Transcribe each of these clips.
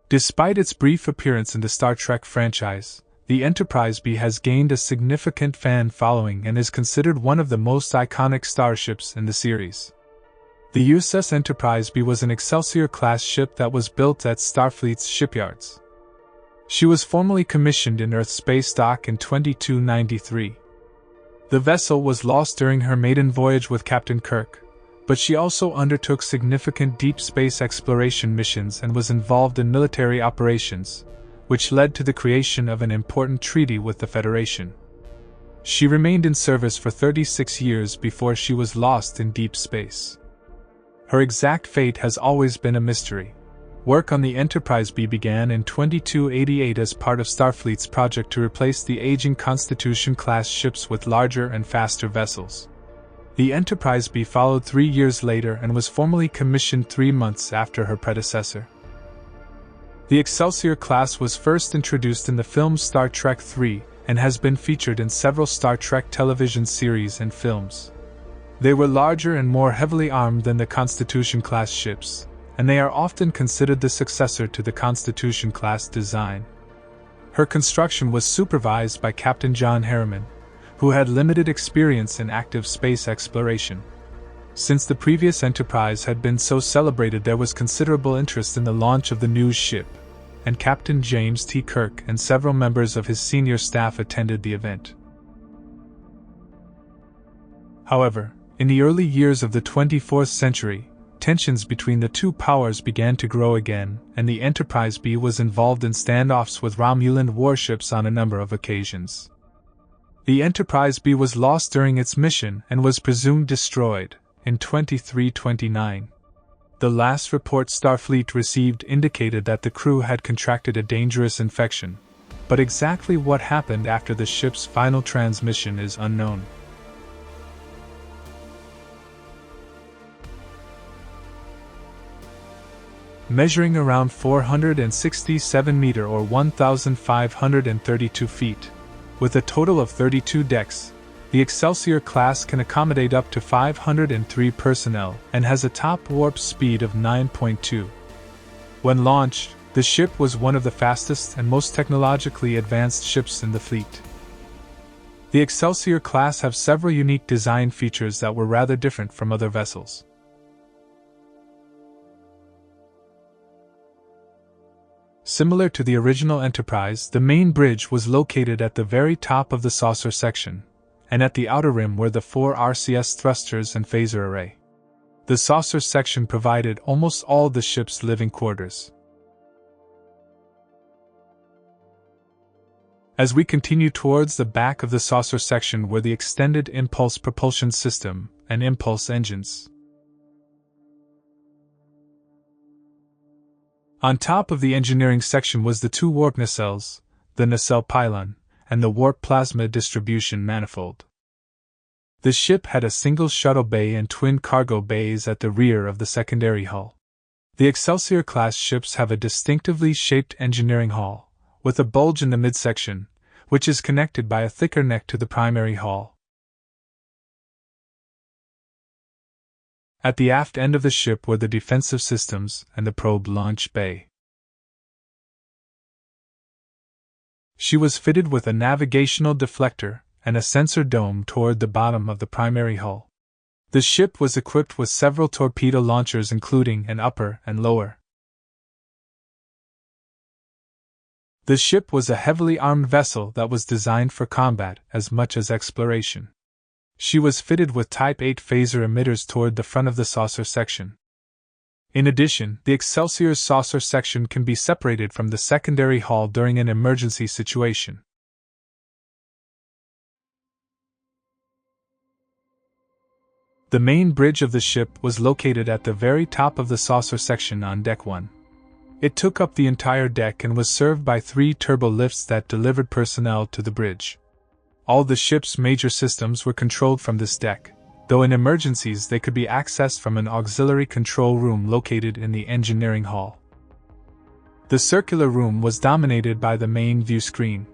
Despite its brief appearance in the Star Trek franchise, the Enterprise-B has gained a significant fan following and is considered one of the most iconic starships in the series. The USS Enterprise-B was an Excelsior-class ship that was built at Starfleet's shipyards. She was formally commissioned in Earth space dock in 2293. The vessel was lost during her maiden voyage with Captain Kirk, but she also undertook significant deep space exploration missions and was involved in military operations, which led to the creation of an important treaty with the Federation. She remained in service for 36 years before she was lost in deep space. Her exact fate has always been a mystery. Work on the Enterprise-B began in 2288 as part of Starfleet's project to replace the aging Constitution-class ships with larger and faster vessels. The Enterprise-B followed 3 years later and was formally commissioned 3 months after her predecessor. The Excelsior-class was first introduced in the film Star Trek III and has been featured in several Star Trek television series and films. They were larger and more heavily armed than the Constitution-class ships, and they are often considered the successor to the Constitution-class design. Her construction was supervised by Captain John Harriman, who had limited experience in active space exploration. Since the previous Enterprise had been so celebrated, there was considerable interest in the launch of the new ship, and Captain James T. Kirk and several members of his senior staff attended the event. However, in the early years of the 24th century, tensions between the two powers began to grow again, and the Enterprise-B was involved in standoffs with Romulan warships on a number of occasions. The Enterprise-B was lost during its mission and was presumed destroyed in 2329. The last report Starfleet received indicated that the crew had contracted a dangerous infection, but exactly what happened after the ship's final transmission is unknown. Measuring around 467 meters or 1,532 feet, with a total of 32 decks, the Excelsior-class can accommodate up to 503 personnel and has a top warp speed of 9.2. When launched, the ship was one of the fastest and most technologically advanced ships in the fleet. The Excelsior-class have several unique design features that were rather different from other vessels. Similar to the original Enterprise, the main bridge was located at the very top of the saucer section, and at the outer rim were the 4 RCS thrusters and phaser array. The saucer section provided almost all the ship's living quarters. As we continue towards the back of the saucer section were the extended impulse propulsion system and impulse engines. On top of the engineering section was the 2 warp nacelles, the nacelle pylon, and the warp plasma distribution manifold. The ship had a single shuttle bay and twin cargo bays at the rear of the secondary hull. The Excelsior-class ships have a distinctively shaped engineering hull, with a bulge in the midsection, which is connected by a thicker neck to the primary hull. At the aft end of the ship were the defensive systems and the probe launch bay. She was fitted with a navigational deflector and a sensor dome toward the bottom of the primary hull. The ship was equipped with several torpedo launchers, including an upper and lower. The ship was a heavily armed vessel that was designed for combat as much as exploration. She was fitted with Type 8 phaser emitters toward the front of the saucer section. In addition, the Excelsior's saucer section can be separated from the secondary hull during an emergency situation. The main bridge of the ship was located at the very top of the saucer section on Deck 1. It took up the entire deck and was served by 3 turbo lifts that delivered personnel to the bridge. All the ship's major systems were controlled from this deck, though in emergencies they could be accessed from an auxiliary control room located in the engineering hall. The circular room was dominated by the main view screen.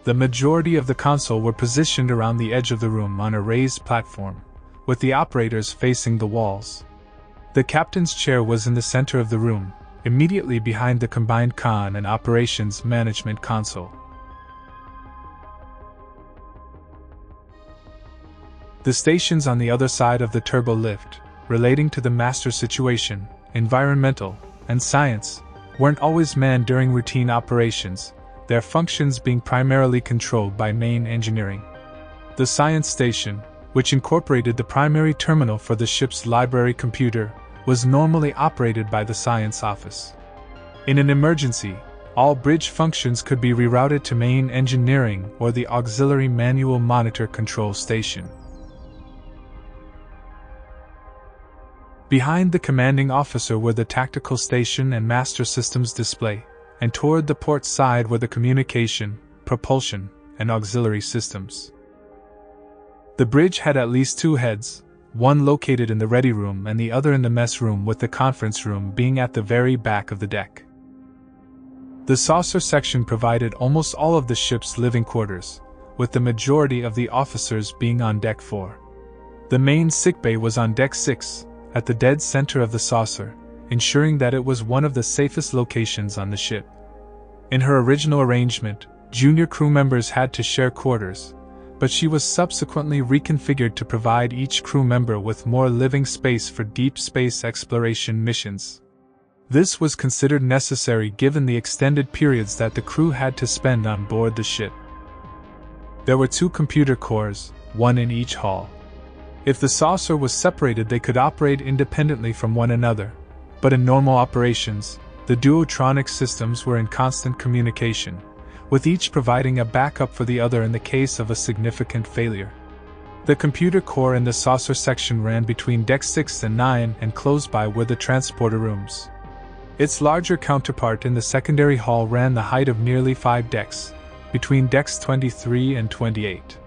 The majority of the console were positioned around the edge of the room on a raised platform, with the operators facing the walls. The captain's chair was in the center of the room, immediately behind the combined con and operations management console. The stations on the other side of the turbo lift, relating to the master situation, environmental, and science, weren't always manned during routine operations, their functions being primarily controlled by main engineering. The science station, which incorporated the primary terminal for the ship's library computer, was normally operated by the science office. In an emergency, all bridge functions could be rerouted to main engineering or the auxiliary manual monitor control station. Behind the commanding officer were the tactical station and master systems display, and toward the port side were the communication, propulsion, and auxiliary systems. The bridge had at least two heads, one located in the ready room and the other in the mess room, with the conference room being at the very back of the deck. The saucer section provided almost all of the ship's living quarters, with the majority of the officers being on Deck 4. The main sickbay was on Deck 6, at the dead center of the saucer, ensuring that it was one of the safest locations on the ship. In her original arrangement, junior crew members had to share quarters, but she was subsequently reconfigured to provide each crew member with more living space for deep space exploration missions. This was considered necessary given the extended periods that the crew had to spend on board the ship. There were two computer cores, one in each hall. If the saucer was separated, they could operate independently from one another, but in normal operations, the duotronic systems were in constant communication, with each providing a backup for the other in the case of a significant failure. The computer core in the saucer section ran between Deck 6 and 9, and close by were the transporter rooms. Its larger counterpart in the secondary hall ran the height of nearly 5 decks, between Decks 23 and 28.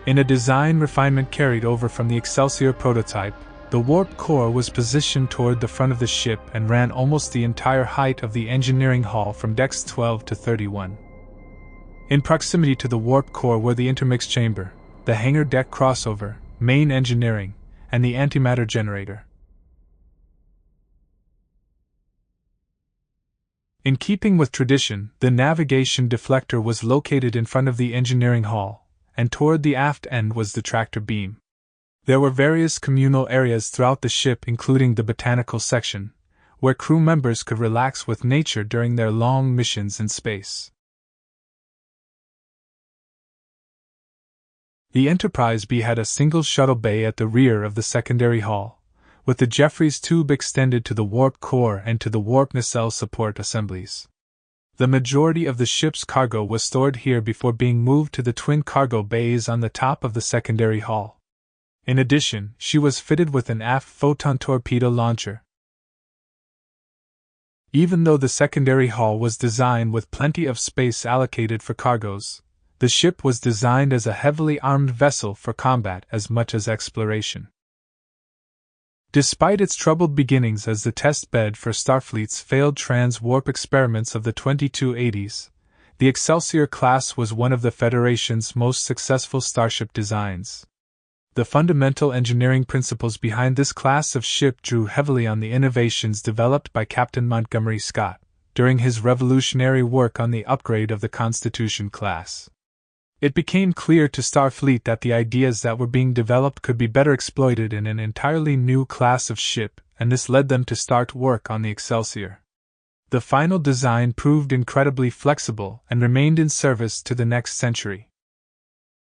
In a design refinement carried over from the Excelsior prototype, the warp core was positioned toward the front of the ship and ran almost the entire height of the engineering hall from Decks 12 to 31. In proximity to the warp core were the intermix chamber, the hangar deck crossover, main engineering, and the antimatter generator. In keeping with tradition, the navigation deflector was located in front of the engineering hall, and toward the aft end was the tractor beam. There were various communal areas throughout the ship, including the botanical section, where crew members could relax with nature during their long missions in space. The Enterprise-B had a single shuttle bay at the rear of the secondary hall, with the Jeffries tube extended to the warp core and to the warp nacelle support assemblies. The majority of the ship's cargo was stored here before being moved to the twin cargo bays on the top of the secondary hall. In addition, she was fitted with an aft photon torpedo launcher. Even though the secondary hall was designed with plenty of space allocated for cargoes, the ship was designed as a heavily armed vessel for combat as much as exploration. Despite its troubled beginnings as the test bed for Starfleet's failed trans-warp experiments of the 2280s, the Excelsior-class was one of the Federation's most successful starship designs. The fundamental engineering principles behind this class of ship drew heavily on the innovations developed by Captain Montgomery Scott during his revolutionary work on the upgrade of the Constitution class. It became clear to Starfleet that the ideas that were being developed could be better exploited in an entirely new class of ship, and this led them to start work on the Excelsior. The final design proved incredibly flexible and remained in service to the next century.